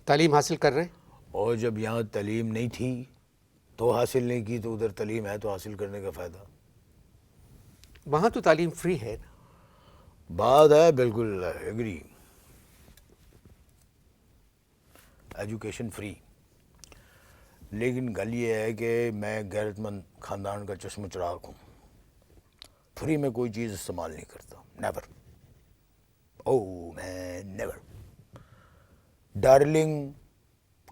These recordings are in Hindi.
तालीम हासिल कर रहे हैं? और जब यहाँ तालीम नहीं थी तो हासिल नहीं की, तो उधर तालीम है तो हासिल करने का फ़ायदा। वहाँ तो तालीम फ्री है ना। बात है, बिल्कुल एग्री, एजुकेशन फ्री। लेकिन गल ये है कि मैं गैरतमंद ख़ानदान का चश्म चिराग हूँ। फ्री में कोई चीज़ इस्तेमाल नहीं करता, never. Oh man, never. Darling,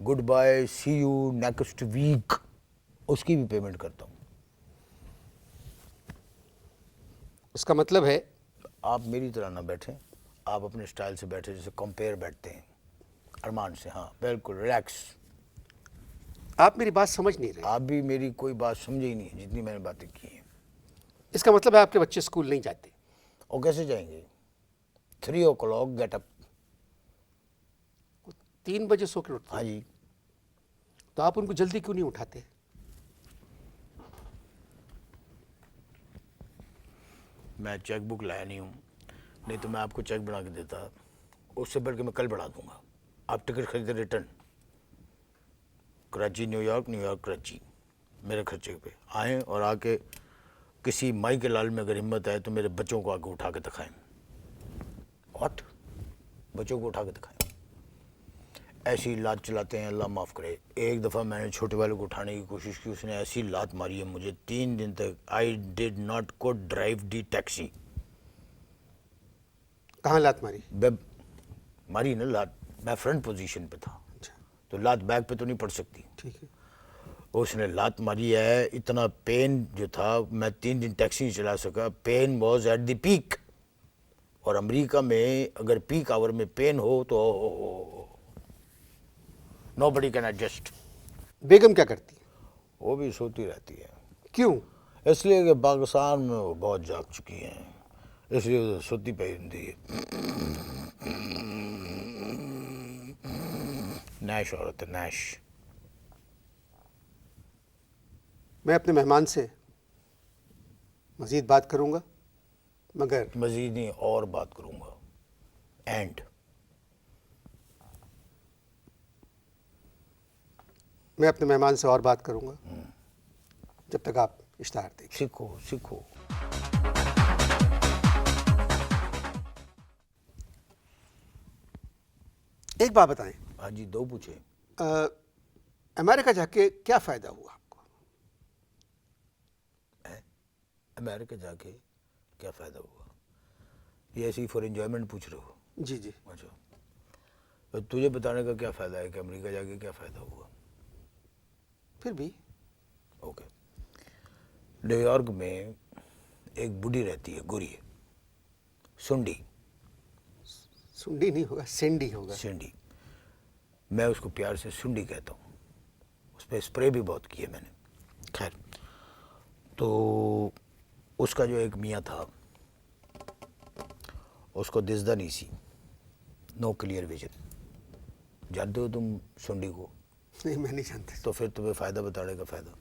goodbye, see you next week, उसकी भी पेमेंट करता हूँ। उसका मतलब है आप मेरी तरह ना बैठें, आप अपने स्टाइल से बैठे जैसे कंपेयर बैठते हैं अरमान से। हाँ बिल्कुल रिलैक्स। आप मेरी बात समझ नहीं रहे। आप भी मेरी कोई बात समझे ही नहीं जितनी मैंने बातें की हैं। इसका मतलब है आपके बच्चे स्कूल नहीं जाते? और कैसे जाएंगे? 3 o'clock गेट अप। 3 बजे सो के उठते हाँ हैं। जी। तो आप उनको जल्दी क्यों नहीं उठाते? मैं चेक बुक लाया नहीं हूँ, नहीं तो मैं आपको चेक बना के देता। उससे बढ़ के मैं कल बढ़ा दूंगा। आप टिकट खरीदे return, Karachi New York, New York Karachi, मेरे खर्चे पे आएँ और आके किसी माई के लाल में अगर हिम्मत है तो मेरे बच्चों को आगे उठा के दिखाएं। व्हाट? बच्चों को उठा के दिखाएं? ऐसी लात चलाते हैं, अल्लाह माफ़ करे। एक दफ़ा मैंने छोटे वाले को उठाने की कोशिश की, उसने ऐसी लात मारी है मुझे 3 दिन तक। आई डिड नॉट को ड्राइव दी टैक्सी। कहाँ लात मारी? वेब मारी ना लात, मैं फ्रंट पोजीशन पे था। अच्छा, तो लात बैक पे तो नहीं पड़ सकती। ठीक है। उसने लात मारी है, इतना पेन जो था, मैं 3 दिन टैक्सी नहीं चला सका। Pain was at the peak. और अमेरिका में अगर पीक आवर में पेन हो तो नोबडी कैन एडजस्ट। बेगम क्या करती है? वो भी सोती रहती है, क्यों? इसलिए कि पाकिस्तान में वो बहुत जाग चुकी हैं, इसलिए वो सोती पहनती है। नैश औरत है, नैश। मैं अपने मेहमान से मज़ीद बात करूंगा, मगर मजीद नहीं और बात करूँगा। एंड मैं अपने मेहमान से और बात करूंगा जब तक आप इश्ताहार देखें। सीखो सीखो। एक बात बताएं, हाँ जी, 2 पूछे। अमेरिका जाके क्या फ़ायदा हुआ आपको? अमेरिका जाके क्या फ़ायदा हुआ? ये ऐसी फॉर एंजॉयमेंट पूछ रहे हो? जी जी। अच्छा, तो तुझे बताने का क्या फ़ायदा है कि अमेरिका जाके क्या फ़ायदा हुआ? फिर भी ओके। न्यूयॉर्क में एक बूढ़ी रहती है, गोरी है, सुंडी। सुंडी नहीं होगा, सेंडी होगा। सिंडी, मैं उसको प्यार से सुंडी कहता हूँ। उस पर स्प्रे भी बहुत किए मैंने। खैर, तो उसका जो एक मियाँ था, उसको दिसदा नहीं सी, नो क्लियर विजन। जानते हो तुम सुंडी को? नहीं, मैं नहीं जानता। तो फिर तुम्हें फ़ायदा बताने का फ़ायदा।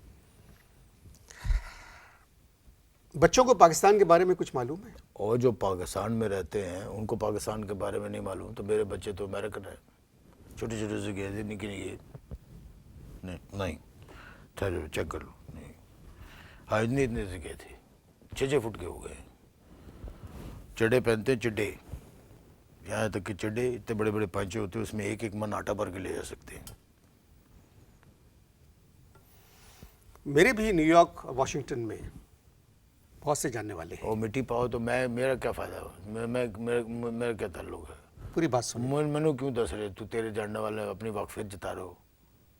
बच्चों को पाकिस्तान के बारे में कुछ मालूम है? और जो पाकिस्तान में रहते हैं उनको पाकिस्तान के बारे में नहीं मालूम। तो मेरे बच्चे तो अमेरिकन है, छोटे छोटे से गए थे, निके निके। नहीं ठहरो, चेक कर लो। नहीं, हाँ इतने इतने से गए थे, 6 फुट के हो गए। चड्डे पहनते हैं, चड्डे, यहाँ तक कि चड्डे इतने बड़े बड़े पांचे होते हैं, उसमें एक एक मन आटा भर के ले जा सकते हैं। मेरे भी न्यूयॉर्क और वाशिंगटन में बहुत से जानने वाले हैं। और मिट्टी पाओ तो मैं, मेरा क्या फ़ायदा? मेरा क्या ताल्लुक है? पूरी बात सुनो। मैनू क्यों दस रहे? तू तेरे जानने वाले अपनी वाकफियत जता रहे हो।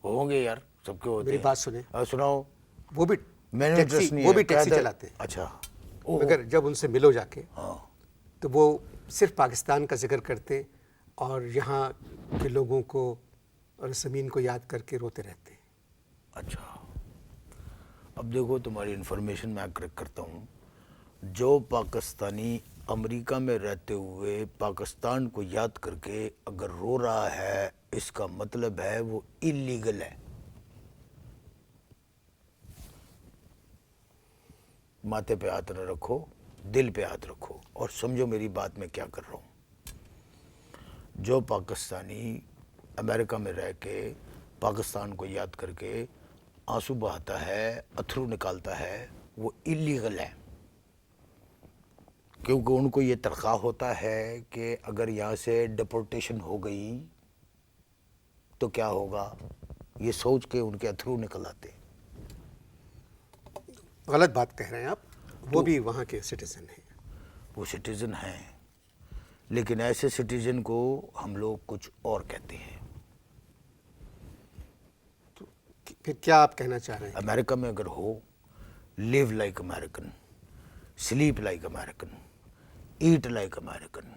होंगे यार, सबके होते मेरी हैं। बात सुने। सुनाओ। वो भी मैंने टैक्सी, इंटरेस्ट नहीं वो है, भी टैक्सी कहता- चलाते हैं। अच्छा। मगर जब उनसे मिलो जाके, हाँ, तो वो सिर्फ पाकिस्तान का जिक्र करते और यहाँ के लोगों को और ज़मीन को याद करके रोते रहते। अच्छा। अब देखो, तुम्हारी इन्फॉर्मेशन मैं करेक्ट करता हूँ। जो पाकिस्तानी अमेरिका में रहते हुए पाकिस्तान को याद करके अगर रो रहा है, इसका मतलब है वो इलीगल है। माथे पे हाथ न रखो, दिल पे हाथ रखो और समझो मेरी बात मैं क्या कर रहा हूँ। जो पाकिस्तानी अमेरिका में रह के पाकिस्तान को याद करके आंसू बहाता है, अथरू निकालता है, वो इलीगल है। क्योंकि उनको ये तनख्वाह होता है कि अगर यहाँ से डिपोर्टेशन हो गई तो क्या होगा, ये सोच के उनके अथरू निकल आते। गलत बात कह रहे हैं आप, वो भी वहाँ के सिटीजन हैं। वो सिटीज़न हैं, लेकिन ऐसे सिटीज़न को हम लोग कुछ और कहते हैं। फिर क्या आप कहना चाह रहे हैं? अमेरिका में अगर हो, live like American, sleep like American, eat like American,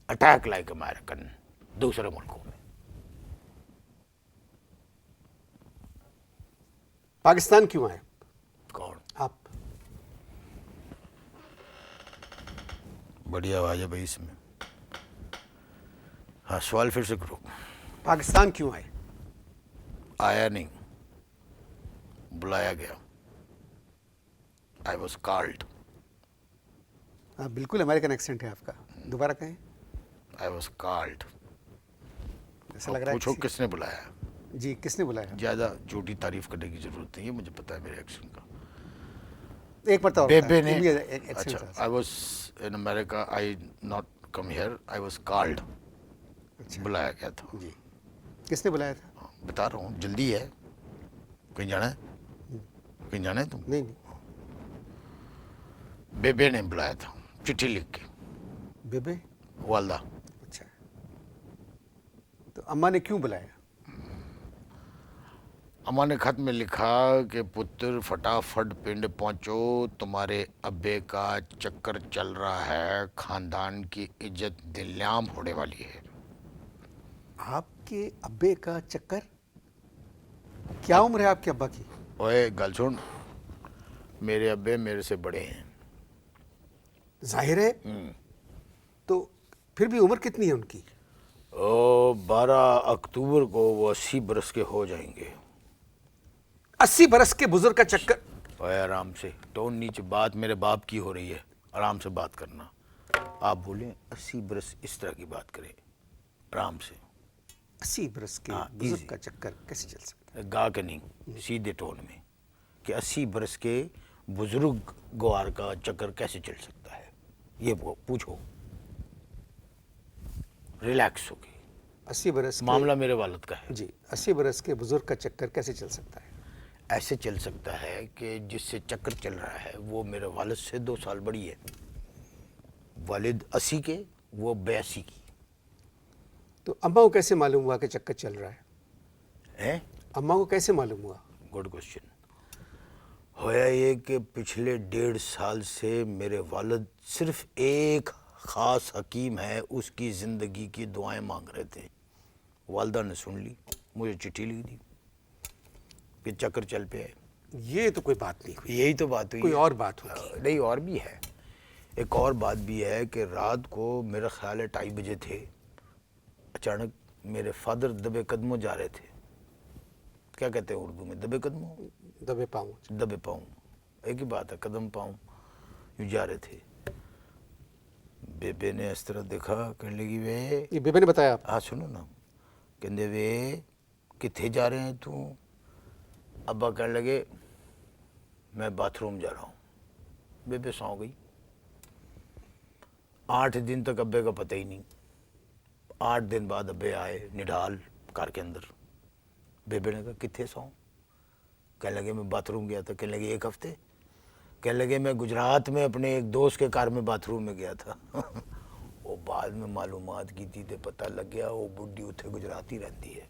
attack like American दूसरे मुल्कों में। पाकिस्तान क्यों आए कौन? आप? बढ़िया आवाज है भाई इसमें। हाँ, सवाल फिर से करो। पाकिस्तान क्यों आए? आया नहीं, बुलाया गया। I was called. बिल्कुल अमेरिकन एक्सेंट है आपका, दोबारा कहें। I was called. ऐसा लग रहा है पूछो किसने बुलाया। जी, किसने बुलाया? ज़्यादा झूठी तारीफ करने की जरूरत नहीं है, मुझे पता है मेरे एक्शन का। एक मरतबा बेबे ने, एक्सेंट अच्छा, I was in America, I not come here, I was called. बुलाया गया था। जी, किसने बुलाया था? बता रहा हूँ, जल्दी है। कहीं जाना है? कहीं जाना है तुम? नहीं नहीं। बेबे ने बुलाया था, चिट्ठी लिख के। बेबे? वालदा। अच्छा, तो अम्मा ने क्यों बुलाया? अम्मा ने खत में लिखा कि पुत्र फटाफट पिंड पहुंचो, तुम्हारे अब्बे का चक्कर चल रहा है, खानदान की इज्जत दिल्लाम होने वाली है। आपके अब्बे का चक्कर? क्या उम्र है आपके अब्बा की? ओए गल सुन, मेरे अब्बे मेरे से बड़े हैं। जाहिर है। तो फिर भी उम्र कितनी है उनकी? 12 अक्टूबर को वो 80 बरस के हो जाएंगे। 80 बरस के बुजुर्ग का चक्कर? ओए आराम से, टोन नीचे, बात मेरे बाप की हो रही है, आराम से बात करना। आप बोले 80 बरस, इस तरह की बात करें आराम से। 80 बरस के हाँ, बुजुर्ग easy। का चक्कर कैसे चल सकता है? गा के नहीं, सीधे टोन में कि 80 बरस के बुजुर्ग ग्वार का चक्कर कैसे चल सकता है, ये वो पूछो रिलैक्स होके। 80 बरस के, मामला मेरे वालिद का है। जी, 80 बरस के बुजुर्ग का चक्कर कैसे चल सकता है? ऐसे चल सकता है कि जिससे चक्कर चल रहा है वो मेरे वालिद से 2 साल बड़ी है। वालिद 80 के, वो 82 की। तो अम्मा को कैसे मालूम हुआ कि चक्कर चल रहा है? हैं? अम्मा को कैसे मालूम हुआ? Good question. होया ये कि पिछले 1.5 साल से मेरे वालिद सिर्फ एक ख़ास हकीम है, उसकी ज़िंदगी की दुआएं मांग रहे थे। वालदा ने सुन ली, मुझे चिट्ठी लिख दी कि चक्कर चल पे है। ये तो कोई बात नहीं हुई। यही तो बात हुई कोई है। और बात होगी। नहीं, और भी है। एक और बात भी है कि रात को मेरा ख्याल है 2:30 बजे थे, अचानक मेरे फादर दबे कदमों जा रहे थे। क्या कहते हैं उर्दू में? दबे कदमों, दबे पाऊँ। दबे पाऊँ, एक ही बात है, कदम पाऊँ, यूँ जा रहे थे। बेबे ने इस तरह देखा, कहने लगी वे, ये बेबे ने बताया आप? हाँ सुनो ना, कहते वे किथे जा रहे हैं तू? अब्बा कहने लगे मैं बाथरूम जा रहा हूँ। बेबे सौ गई। 8 दिन तक अब्बे का पता ही नहीं। 8 दिन बाद अब्बे आए निढाल कार के अंदर। बेबे ने कहा किथे सौ? कहने लगे मैं बाथरूम गया था। कहने लगे 1 हफ्ते? कहने लगे मैं गुजरात में अपने एक दोस्त के कार में बाथरूम में गया था। वो बाद में मालूमात की थी तो पता लग गया वो बुढ़ी उत्थे गुजराती रहती है,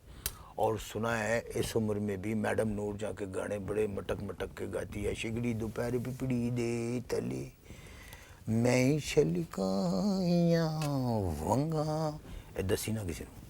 और सुना है इस उम्र में भी मैडम नूर जाके गाने बड़े मटक मटक के गाती है। शिगड़ी दोपहर पिपड़ी दे तले मैं छलकाया वंगा, ए दसी ना किसी को।